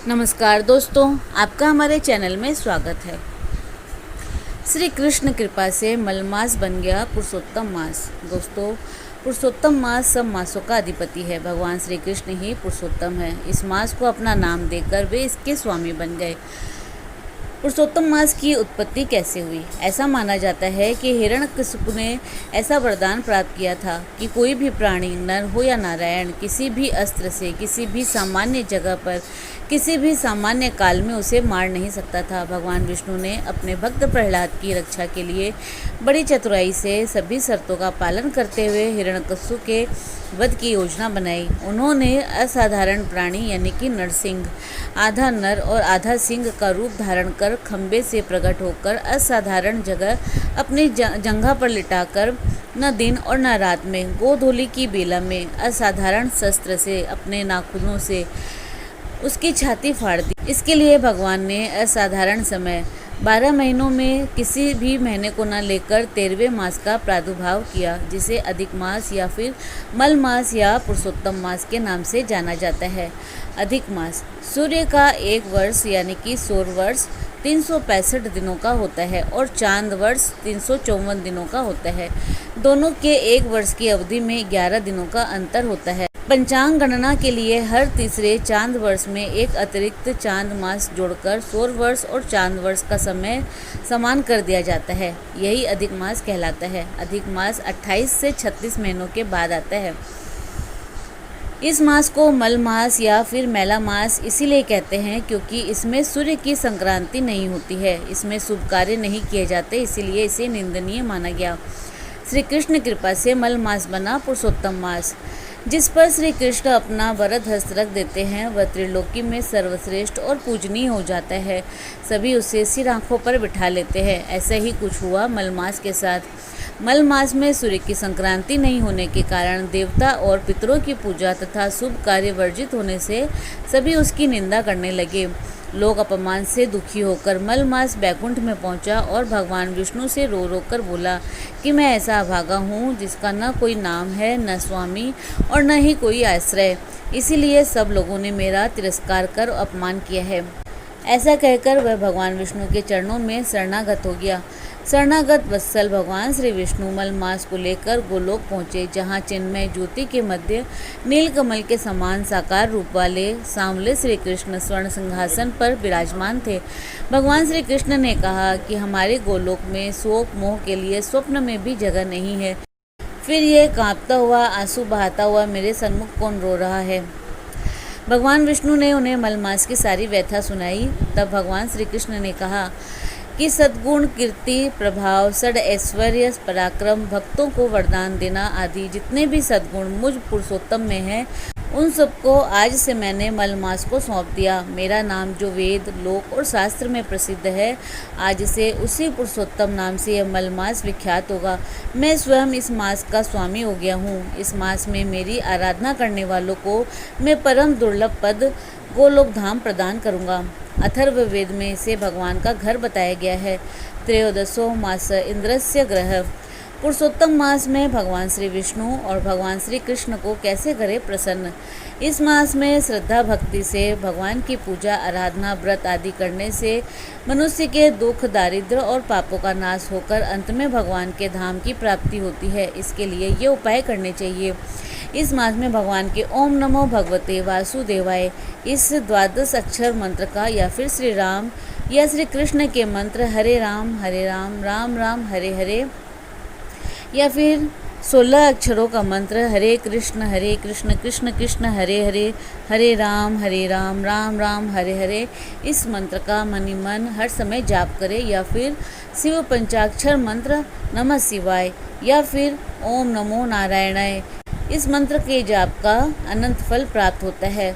नमस्कार दोस्तों, आपका हमारे चैनल में स्वागत है। श्री कृष्ण कृपा से मलमास बन गया पुरुषोत्तम मास। दोस्तों, पुरुषोत्तम मास सब मासों का अधिपति है। भगवान श्री कृष्ण ही पुरुषोत्तम है। इस मास को अपना नाम देकर वे इसके स्वामी बन गए। पुरुषोत्तम मास की उत्पत्ति कैसे हुई? ऐसा माना जाता है कि हिरण्यकशिपु ने ऐसा वरदान प्राप्त किया था कि कोई भी प्राणी, नर हो या नारायण, किसी भी अस्त्र से किसी भी सामान्य जगह पर किसी भी सामान्य काल में उसे मार नहीं सकता था। भगवान विष्णु ने अपने भक्त प्रहलाद की रक्षा के लिए बड़ी चतुराई से सभी शर्तों का पालन करते हुए हिरण्यकशिपु के वध की योजना बनाई। उन्होंने असाधारण प्राणी यानी कि नरसिंह, आधा नर और आधा सिंह का रूप धारण कर खंबे से प्रकट होकर असाधारण जगह अपनी जंघा पर लिटाकर न दिन और न रात में गोधूलि की बेला में असाधारण शस्त्र से अपने नाखूनों से उसकी छाती फाड़ दी। इसके लिए भगवान ने असाधारण समय 12 महीनों में किसी भी महीने को न लेकर 13वें मास का प्रादुर्भाव किया, जिसे अधिक मास या फिर मल मास या पुरुषोत्तम मास के नाम से जाना जाता है। अधिक मास सूर्य का एक वर्ष यानी कि सौर वर्ष 365 दिनों का होता है और चांद वर्ष 354 दिनों का होता है। दोनों के एक वर्ष की अवधि में 11 दिनों का अंतर होता है। पंचांग गणना के लिए हर तीसरे चांद वर्ष में एक अतिरिक्त चांद मास जोड़कर सौर वर्ष और चांद वर्ष का समय समान कर दिया जाता है। यही अधिक मास कहलाता है। अधिक मास 28 से 36 महीनों के बाद आता है। इस मास को मल मास या फिर मैला मास इसीलिए कहते हैं क्योंकि इसमें सूर्य की संक्रांति नहीं होती है। इसमें शुभ कार्य नहीं किए जाते, इसीलिए इसे निंदनीय माना गया। श्री कृष्ण कृपा से मल मास बना पुरुषोत्तम मास। जिस पर श्री कृष्ण अपना वरद हस्त रख देते हैं वह त्रिलोकी में सर्वश्रेष्ठ और पूजनीय हो जाता है। सभी उसे सिर आंखों पर बिठा लेते हैं। ऐसा ही कुछ हुआ मलमास के साथ। मलमास में सूर्य की संक्रांति नहीं होने के कारण देवता और पितरों की पूजा तथा शुभ कार्य वर्जित होने से सभी उसकी निंदा करने लगे। लोग अपमान से दुखी होकर मलमास बैकुंठ में पहुंचा और भगवान विष्णु से रो रो कर बोला कि मैं ऐसा अभागा हूँ जिसका न कोई नाम है, न स्वामी और न ही कोई आश्रय। इसीलिए सब लोगों ने मेरा तिरस्कार कर अपमान किया है। ऐसा कहकर वह भगवान विष्णु के चरणों में शरणागत हो गया। शरणागत वत्सल भगवान श्री विष्णु मलमास को लेकर गोलोक पहुँचे, जहाँ चिन्मय ज्योति के मध्य नीलकमल के समान साकार रूप वाले सांवले श्री कृष्ण स्वर्ण सिंहासन पर विराजमान थे। भगवान श्री कृष्ण ने कहा कि हमारे गोलोक में शोक मोह के लिए स्वप्न में भी जगह नहीं है। फिर ये कांपता हुआ, आंसू बहाता हुआ मेरे सन्मुख कौन रो रहा है? भगवान विष्णु ने उन्हें मलमास की सारी व्यथा सुनाई। तब भगवान श्री कृष्ण ने कहा कि सद्गुण, कीर्ति, प्रभाव, षड ऐश्वर्य, पराक्रम, भक्तों को वरदान देना आदि जितने भी सद्गुण मुझ पुरुषोत्तम में हैं, उन सबको आज से मैंने मलमास को सौंप दिया। मेरा नाम जो वेद, लोक और शास्त्र में प्रसिद्ध है, आज से उसी पुरुषोत्तम नाम से यह मलमास विख्यात होगा। मैं स्वयं इस मास का स्वामी हो गया हूँ। इस मास में मेरी आराधना करने वालों को मैं परम दुर्लभ पद गोलोक धाम प्रदान करूँगा। अथर्ववेद में इसे भगवान का घर बताया गया है। त्रयोदशो मास इंद्रस्य ग्रह। पुरुषोत्तम मास में भगवान श्री विष्णु और भगवान श्री कृष्ण को कैसे करे प्रसन्न। इस मास में श्रद्धा भक्ति से भगवान की पूजा, आराधना, व्रत आदि करने से मनुष्य के दुख, दारिद्र्य और पापों का नाश होकर अंत में भगवान के धाम की प्राप्ति होती है। इसके लिए ये उपाय करने चाहिए। इस मास में भगवान के ओम नमो भगवते वासुदेवाय इस 12 अक्षर मंत्र का या फिर श्री राम या श्री कृष्ण के मंत्र हरे राम राम राम हरे हरे या फिर 16 अक्षरों का मंत्र हरे कृष्ण कृष्ण कृष्ण हरे हरे हरे राम राम राम हरे हरे, इस मंत्र का मनि मन हर समय जाप करे। या फिर शिव पंचाक्षर मंत्र नमः शिवाय या फिर ओम नमो नारायणाय, इस मंत्र के जाप का अनंत फल प्राप्त होता है।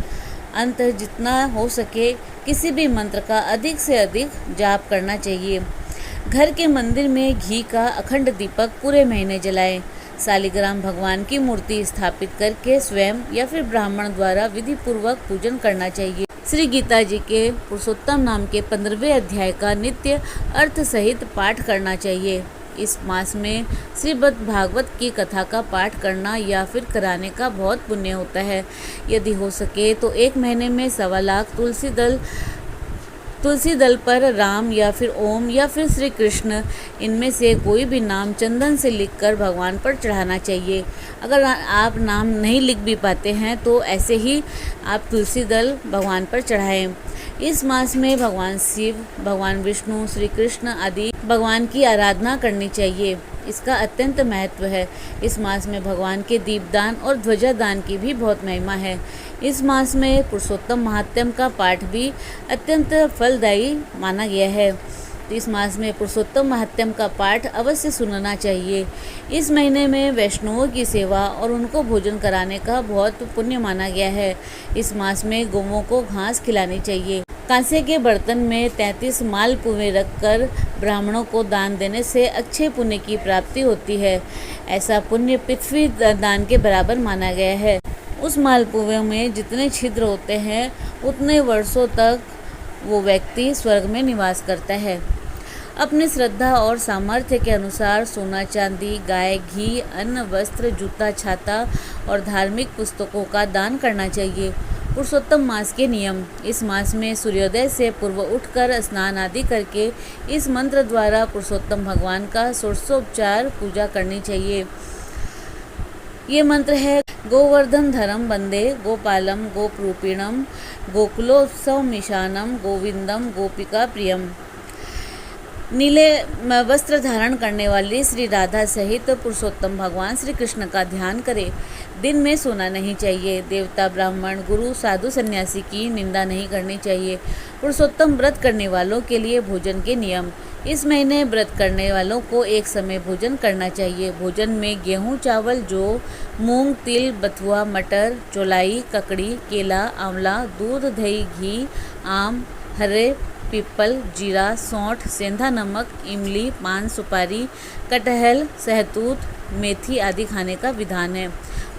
अंत जितना हो सके किसी भी मंत्र का अधिक से अधिक जाप करना चाहिए। घर के मंदिर में घी का अखंड दीपक पूरे महीने जलाएं। शालिग्राम भगवान की मूर्ति स्थापित करके स्वयं या फिर ब्राह्मण द्वारा विधि पूर्वक पूजन करना चाहिए। श्री गीता जी के पुरुषोत्तम नाम के 15वें अध्याय का नित्य अर्थ सहित पाठ करना चाहिए। इस मास में श्रीमद् भागवत की कथा का पाठ करना या फिर कराने का बहुत पुण्य होता है। यदि हो सके तो 1 महीने में 1.25 लाख तुलसी दल पर राम या फिर ओम या फिर श्री कृष्ण, इनमें से कोई भी नाम चंदन से लिखकर भगवान पर चढ़ाना चाहिए। अगर आप नाम नहीं लिख भी पाते हैं तो ऐसे ही आप तुलसी दल भगवान पर चढ़ाएं। इस मास में भगवान शिव, भगवान विष्णु, श्री कृष्ण आदि भगवान की आराधना करनी चाहिए। इसका अत्यंत महत्व है। इस मास में भगवान के दीपदान और ध्वजा दान की भी बहुत महिमा है। इस मास में पुरुषोत्तम महात्म्य का पाठ भी अत्यंत फलदायी माना गया है। इस मास में पुरुषोत्तम महात्म्य का पाठ अवश्य सुनना चाहिए। इस महीने में वैष्णवों की सेवा और उनको भोजन कराने का बहुत पुण्य माना गया है। इस मास में गौओं को घास खिलानी चाहिए। कांसे के बर्तन में 33 मालपुए रखकर ब्राह्मणों को दान देने से अच्छे पुण्य की प्राप्ति होती है। ऐसा पुण्य पृथ्वी दान के बराबर माना गया है। उस मालपुए में जितने छिद्र होते हैं उतने वर्षों तक वो व्यक्ति स्वर्ग में निवास करता है। अपनी श्रद्धा और सामर्थ्य के अनुसार सोना, चांदी, गाय, घी, अन्न, वस्त्र, जूता, छाता और धार्मिक पुस्तकों का दान करना चाहिए। पुरुषोत्तम मास के नियम। इस मास में सूर्योदय से पूर्व उठकर स्नान आदि करके इस मंत्र द्वारा पुरुषोत्तम भगवान का षोडशोपचार पूजा करनी चाहिए। ये मंत्र है: गोवर्धन धरम वंदे, गोपालम गोपरूपिणम, गोकुलोत्सव मिशानम, गोविंदम गोपिका प्रियम। नीले वस्त्र धारण करने वाली श्री राधा सहित पुरुषोत्तम भगवान श्री कृष्ण का ध्यान करें। दिन में सोना नहीं चाहिए। देवता, ब्राह्मण, गुरु, साधु, सन्यासी की निंदा नहीं करनी चाहिए। पुरुषोत्तम व्रत करने वालों के लिए भोजन के नियम। इस महीने व्रत करने वालों को एक समय भोजन करना चाहिए। भोजन में गेहूँ, चावल, जौ, मूंग, तिल, बथुआ, मटर, चौलाई, ककड़ी, केला, आंवला, दूध, दही, घी, आम, हरे पीपल, जीरा, सौंठ, सेंधा नमक, इमली, पान, सुपारी, कटहल, सहतूत, मेथी आदि खाने का विधान है।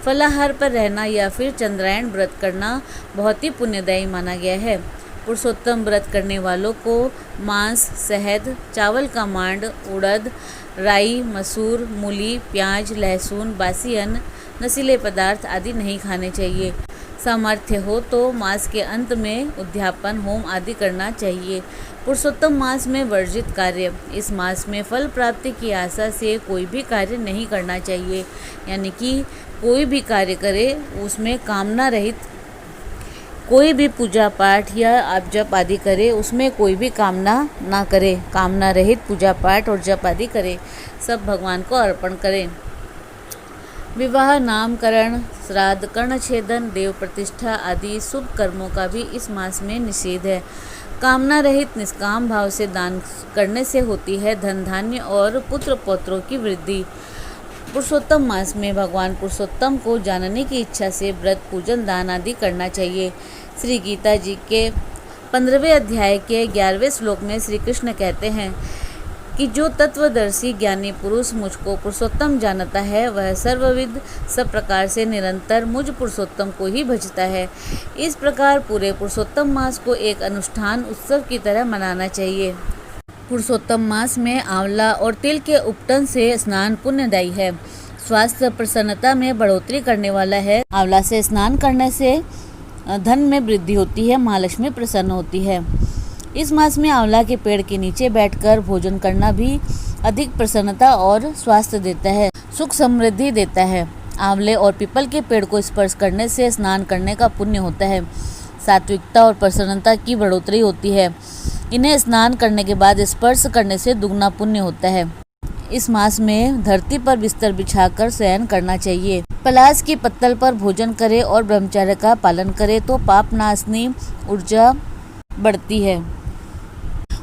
फलाहार पर रहना या फिर चंद्रायण व्रत करना बहुत ही पुण्यदायी माना गया है। पुरुषोत्तम व्रत करने वालों को मांस, शहद, चावल का मांड, उड़द, राई, मसूर, मूली, प्याज, लहसुन, बासी अन्न, नशीले पदार्थ आदि नहीं खाने चाहिए। सामर्थ्य हो तो मास के अंत में उद्यापन होम आदि करना चाहिए। पुरुषोत्तम मास में वर्जित कार्य। इस मास में फल प्राप्ति की आशा से कोई भी कार्य नहीं करना चाहिए। यानी कि कोई भी कार्य करे उसमें कामना रहित, कोई भी पूजा पाठ या आप जप आदि करे उसमें कोई भी कामना ना करे। कामना रहित पूजा पाठ और जप आदि करे, सब भगवान को अर्पण करें। विवाह, नामकरण, श्राद्ध, कर्णछेदन, देव प्रतिष्ठा आदि शुभ कर्मों का भी इस मास में निषेध है। कामना रहित निष्काम भाव से दान करने से होती है धन धान्य और पुत्र पौत्रों की वृद्धि। पुरुषोत्तम मास में भगवान पुरुषोत्तम को जानने की इच्छा से व्रत, पूजन, दान आदि करना चाहिए। श्री गीता जी के 15वें अध्याय के 11वें श्लोक में श्री कृष्ण कहते हैं कि जो तत्वदर्शी ज्ञानी पुरुष मुझको पुरुषोत्तम जानता है वह सर्वविद सब प्रकार से निरंतर मुझ पुरुषोत्तम को ही भजता है। इस प्रकार पूरे पुरुषोत्तम मास को एक अनुष्ठान उत्सव की तरह मनाना चाहिए। पुरुषोत्तम मास में आंवला और तिल के उपटन से स्नान पुण्यदायी है। स्वास्थ्य प्रसन्नता में बढ़ोतरी करने वाला है। आंवला से स्नान करने से धन में वृद्धि होती है, महालक्ष्मी प्रसन्न होती है। इस मास में आंवला के पेड़ के नीचे बैठकर भोजन करना भी अधिक प्रसन्नता और स्वास्थ्य देता है, सुख समृद्धि देता है। आंवले और पीपल के पेड़ को स्पर्श करने से स्नान करने का पुण्य होता है। सात्विकता और प्रसन्नता की बढ़ोतरी होती है। इन्हें स्नान करने के बाद स्पर्श करने से दुगना पुण्य होता है। इस मास में धरती पर बिस्तर बिछाकर शयन करना चाहिए। पलाश की पत्तल पर भोजन करें और ब्रह्मचर्य का पालन करें तो पाप नाशनी ऊर्जा बढ़ती है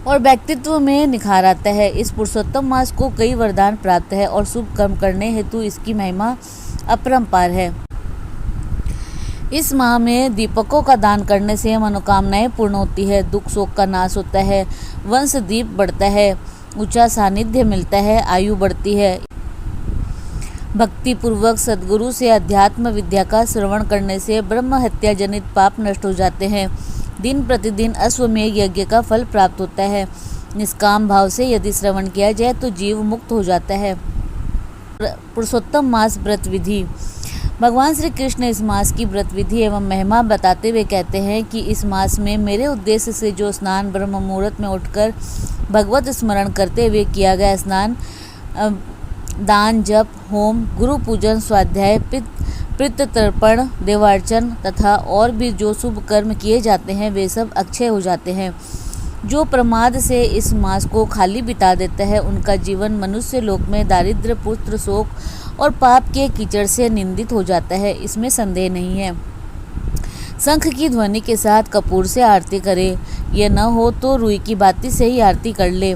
और व्यक्तित्व में निखार आता है। इस पुरुषोत्तम मास को कई वरदान प्राप्त है और शुभ कर्म करने हेतु इसकी महिमा अपरंपार है। इस माह में दीपकों का दान करने से मनोकामनाएं पूर्ण होती है, दुख शोक का नाश होता है, वंश दीप बढ़ता है, ऊंचा सानिध्य मिलता है, आयु बढ़ती है। भक्ति पूर्वक सद्गुरु से अध्यात्म विद्या का श्रवण करने से ब्रह्म हत्या जनित पाप नष्ट हो जाते हैं। दिन प्रतिदिन अश्वमेध यज्ञ का फल प्राप्त होता है। निष्काम भाव से यदि श्रवण किया जाए तो जीव मुक्त हो जाता है। पुरुषोत्तम मास व्रत विधि। भगवान श्री कृष्ण इस मास की व्रत विधि एवं महिमा बताते हुए कहते हैं कि इस मास में मेरे उद्देश्य से जो स्नान ब्रह्म मुहूर्त में उठकर भगवत स्मरण करते हुए किया गया स्नान, दान, जप, होम, गुरु पूजन, स्वाध्याय, पितृ तर्पण, देवार्चन तथा और भी जो शुभ कर्म किए जाते हैं वे सब अक्षय हो जाते हैं। जो प्रमाद से इस मास को खाली बिता देता है उनका जीवन मनुष्य लोक में दारिद्र्य, पुत्र शोक और पाप के कीचड़ से निंदित हो जाता है, इसमें संदेह नहीं है। शंख की ध्वनि के साथ कपूर से आरती करे, यह न हो तो रुई की बाती से ही आरती कर ले,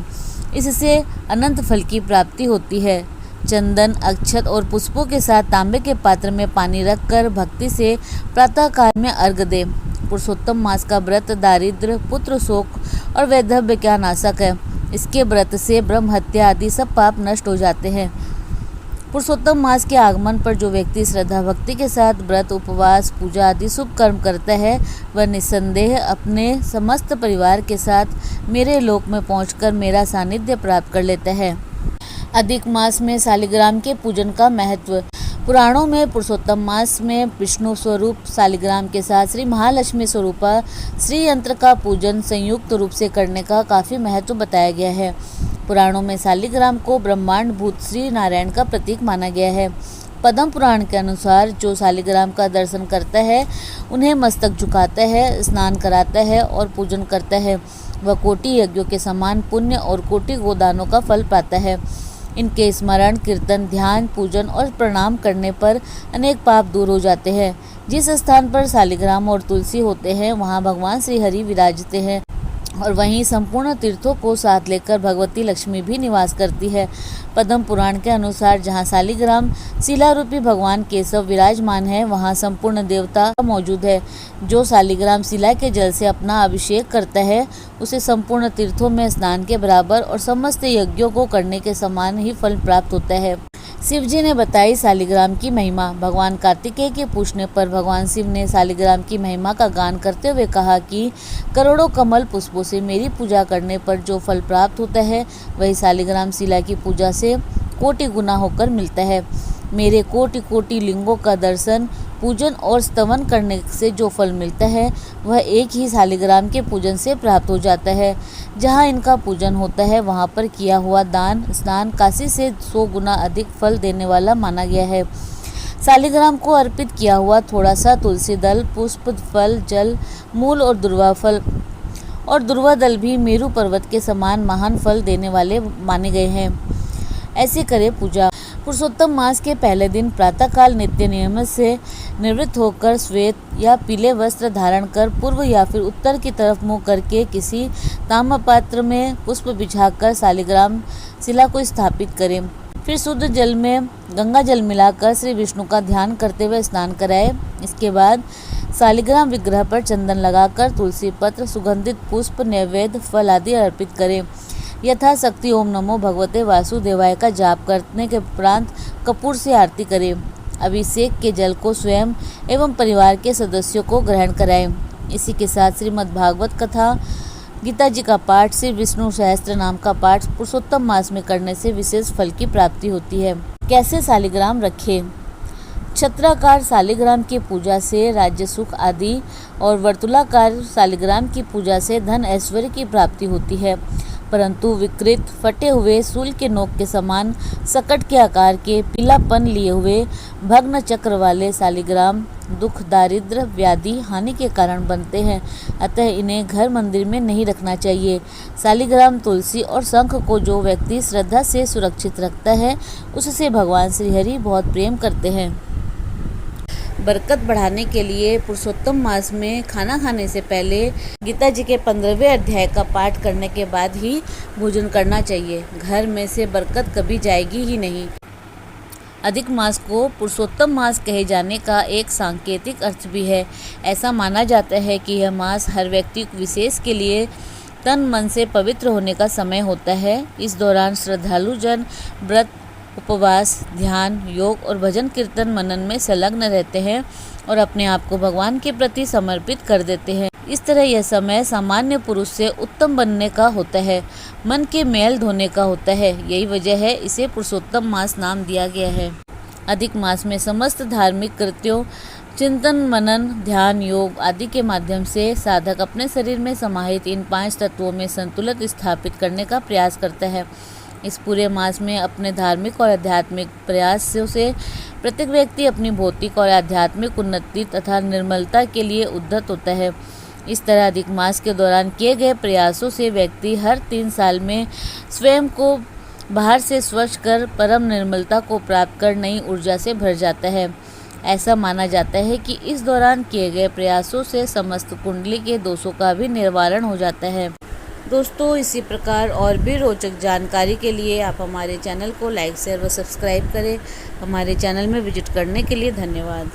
इससे अनंत फल की प्राप्ति होती है। चंदन, अक्षत और पुष्पों के साथ तांबे के पात्र में पानी रखकर भक्ति से प्रातःकाल में अर्घ्य दे। पुरुषोत्तम मास का व्रत दारिद्र्य, पुत्र शोक और वैधव्य का नाशक है। इसके व्रत से ब्रह्म हत्या आदि सब पाप नष्ट हो जाते हैं। पुरुषोत्तम मास के आगमन पर जो व्यक्ति श्रद्धा भक्ति के साथ व्रत, उपवास, पूजा आदि शुभ कर्म करता है वह निस्संदेह अपने समस्त परिवार के साथ मेरे लोक में पहुंचकर मेरा सानिध्य प्राप्त कर लेता है। अधिक मास में शालिग्राम के पूजन का महत्व। पुराणों में पुरुषोत्तम मास में विष्णु स्वरूप शालिग्राम के साथ श्री महालक्ष्मी स्वरूपा श्री यंत्र का पूजन संयुक्त रूप से करने का काफ़ी महत्व बताया गया है। पुराणों में शालिग्राम को ब्रह्मांड भूत श्री नारायण का प्रतीक माना गया है। पद्म पुराण के अनुसार जो शालिग्राम का दर्शन करता है, उन्हें मस्तक झुकाता है, स्नान कराता है और पूजन करता है, वह कोटि यज्ञों के समान पुण्य और कोटि गोदानों का फल पाता है। इनके स्मरण, कीर्तन, ध्यान, पूजन और प्रणाम करने पर अनेक पाप दूर हो जाते हैं। जिस स्थान पर शालिग्राम और तुलसी होते हैं वहाँ भगवान श्री हरि विराजते हैं और वहीं संपूर्ण तीर्थों को साथ लेकर भगवती लक्ष्मी भी निवास करती है। पद्म पुराण के अनुसार जहाँ शालिग्राम शिला रूपी भगवान केशव विराजमान है वहाँ संपूर्ण देवता मौजूद है। जो शालिग्राम शिला के जल से अपना अभिषेक करता है उसे संपूर्ण तीर्थों में स्नान के बराबर और समस्त यज्ञों को करने के समान ही फल प्राप्त होता है। शिव जी ने बताई शालिग्राम की महिमा। भगवान कार्तिकेय के पूछने पर भगवान शिव ने शालिग्राम की महिमा का गान करते हुए कहा कि करोड़ों कमल पुष्पों से मेरी पूजा करने पर जो फल प्राप्त होता है वही शालिग्राम शिला की पूजा से कोटि गुना होकर मिलता है। मेरे कोटि कोटि लिंगों का दर्शन, पूजन और स्तवन करने से जो फल मिलता है वह एक ही शालिग्राम के पूजन से प्राप्त हो जाता है। जहाँ इनका पूजन होता है वहाँ पर किया हुआ दान, स्नान काशी से 100 गुना अधिक फल देने वाला माना गया है। शालिग्राम को अर्पित किया हुआ थोड़ा सा तुलसी दल, पुष्प, फल, जल, मूल और दुर्वा दल भी मेरू पर्वत के समान महान फल देने वाले माने गए हैं। ऐसे करे पूजा। पुरुषोत्तम मास के पहले दिन प्रातःकाल नित्य नियम से निवृत्त होकर श्वेत या पीले वस्त्र धारण कर पूर्व या फिर उत्तर की तरफ मुँह करके किसी ताम्रपात्र में पुष्प बिछाकर शालिग्राम शिला को स्थापित करें। फिर शुद्ध जल में गंगा जल मिलाकर श्री विष्णु का ध्यान करते हुए स्नान कराए। इसके बाद शालिग्राम विग्रह पर चंदन लगाकर तुलसी पत्र, सुगंधित पुष्प, नैवेद्य, फल आदि अर्पित करें। यथाशक्ति ओम नमो भगवते वासुदेवाय का जाप करने के उपरांत कपूर से आरती करें। अभिषेक के जल को स्वयं एवं परिवार के सदस्यों को ग्रहण कराएं। इसी के साथ श्रीमद् भागवत कथा, गीता जी का पाठ, श्री विष्णु सहस्त्र नाम का पाठ पुरुषोत्तम मास में करने से विशेष फल की प्राप्ति होती है। कैसे शालिग्राम रखें? छत्राकार शालिग्राम की पूजा से राज्य सुख आदि और वर्तुलाकार शालिग्राम की पूजा से धन ऐश्वर्य की प्राप्ति होती है। परंतु विकृत, फटे हुए सूल के नोक के समान सकट के आकार के पीलापन लिए हुए भग्न चक्र वाले शालिग्राम दुख, दारिद्र्य, व्याधि, हानि के कारण बनते हैं। अतः इन्हें घर मंदिर में नहीं रखना चाहिए। शालिग्राम, तुलसी और शंख को जो व्यक्ति श्रद्धा से सुरक्षित रखता है उससे भगवान श्रीहरि बहुत प्रेम करते हैं। बरकत बढ़ाने के लिए पुरुषोत्तम मास में खाना खाने से पहले गीता जी के 15वें अध्याय का पाठ करने के बाद ही भोजन करना चाहिए। घर में से बरकत कभी जाएगी ही नहीं। अधिक मास को पुरुषोत्तम मास कहे जाने का एक सांकेतिक अर्थ भी है। ऐसा माना जाता है कि यह मास हर व्यक्ति विशेष के लिए तन मन से पवित्र होने का समय होता है। इस दौरान श्रद्धालु जन व्रत, उपवास, ध्यान, योग और भजन कीर्तन मनन में संलग्न रहते हैं और अपने आप को भगवान के प्रति समर्पित कर देते हैं। इस तरह यह समय सामान्य पुरुष से उत्तम बनने का होता है, मन के मैल धोने का होता है। यही वजह है इसे पुरुषोत्तम मास नाम दिया गया है। अधिक मास में समस्त धार्मिक कृत्यों, चिंतन, मनन, ध्यान, योग आदि के माध्यम से साधक अपने शरीर में समाहित इन 5 तत्वों में संतुलन स्थापित करने का प्रयास करता है। इस पूरे मास में अपने धार्मिक और आध्यात्मिक प्रयासों से प्रत्येक व्यक्ति अपनी भौतिक और आध्यात्मिक उन्नति तथा निर्मलता के लिए उद्यत होता है। इस तरह अधिक मास के दौरान किए गए प्रयासों से व्यक्ति हर 3 साल में स्वयं को बाहर से स्वच्छ कर परम निर्मलता को प्राप्त कर नई ऊर्जा से भर जाता है। ऐसा माना जाता है कि इस दौरान किए गए प्रयासों से समस्त कुंडली के दोषों का भी निवारण हो जाता है। दोस्तों, इसी प्रकार और भी रोचक जानकारी के लिए आप हमारे चैनल को लाइक, शेयर व सब्सक्राइब करें। हमारे चैनल में विजिट करने के लिए धन्यवाद।